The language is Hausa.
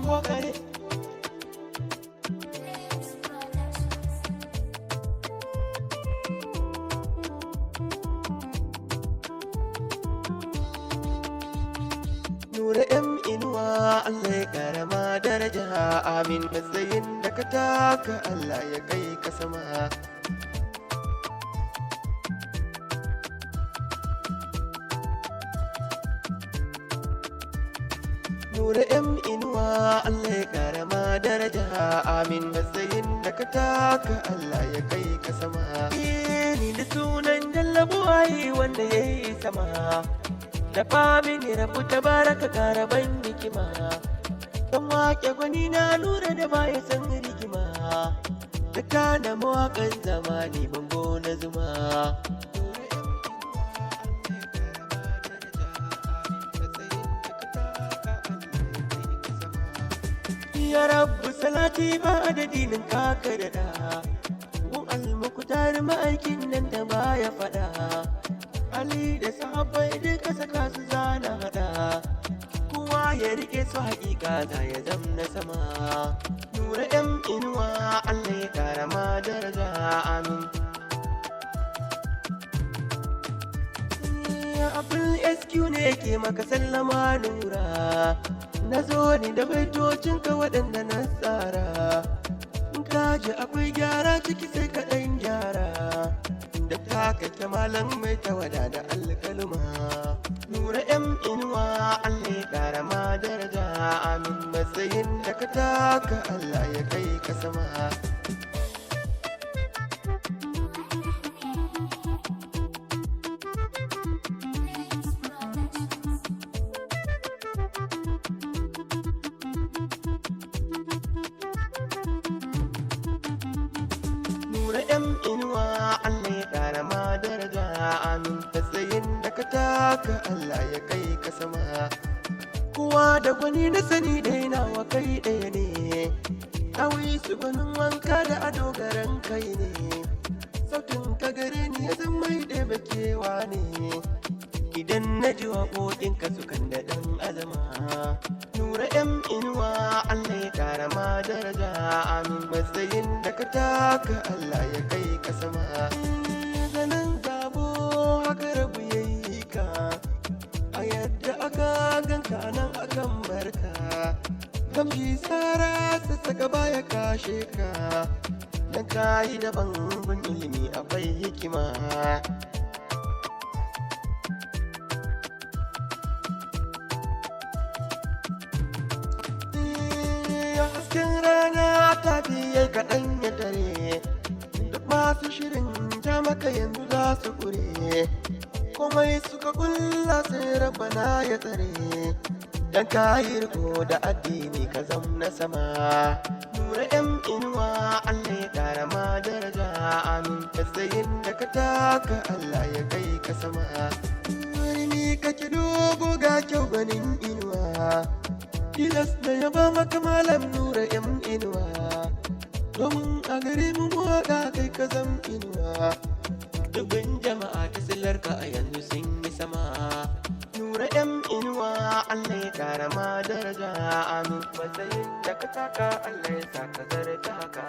kokare. Nura M Inuwa Allah ya karama daraja amin matsayin da ka taka Allah ya kai ka sama. Nura M Inuwa Allah ya karama daraja amin matsayin da ka taka Allah ya kai ka sama. Ni da sunan jallabuwayi wanda ya yi sama. Da famini rabu tabaraka karaban hikima don wake gwani na lura da baya san rigima da kana mawakan zamani bango na zuma. Ya rabu salati ba adadinin kaka da da gun almukutar ma'aikin nan da baya fada Ali da sahabbai duka saka su zana hada kowa ya rike su hakika za ya zamna sama. Nura M Inuwa Allah ya karama daraja amin. Abdul SQ ne ke maka sallama Nura, na zo ni da baitocinka waɗanda na tsara. Kaji akwai gyara ciki sai kaɗan gyara da taka malam mai tawada da alkalma. Nura M Inuwa Allah ya karama daraja amin matsayin da ka taka Allah ya kai ka sama. Nura M Inuwa Allah ya karama daraja amin matsayin da ka taka Allah ya kai ka sama. Kowa da gwani na sani dai nawa kai ɗaya ne, ɗawi su gwanin wanka da ado garan kai ne. Sautin ka gare ni ya zan mai ɗebe kewa ne, idan na ji waƙoƙinka su kan da ɗan azama. Nura M Inuwa Allah ya karama daraja amin matsayin da ka taka Allah ya kai ka sama. Ganin gabo haka rabu ya yi ka, a yadda aka ganka nan akan barka. Gamji tsara sassaka baya kashe ka, dan ka yi daban gun ilimi akwai hikima. Hasken rana ta fiye kaɗan ya dare, duk masu shirin ta maka yanzu za su kure. Komai suka kulla sai rabana ya tsare, dan ka yi riko da addini ka zamna sama. Nura M Inuwa Allah ya karama daraja amin matsayin da ka taka Allah ya kai ka sama. Ni kake dogo ga kyau ganin inuwa, tilas da yaba maka malam Nura M Inuwa, domin a gare mu waƙa kai ka zam inuwa. Dubin jama'a ta sillarka a yanzu sun yi sama. Nura M Inuwa Allah ya karama daraja amin matsayin da ka taka Allah ya saka zarta haka.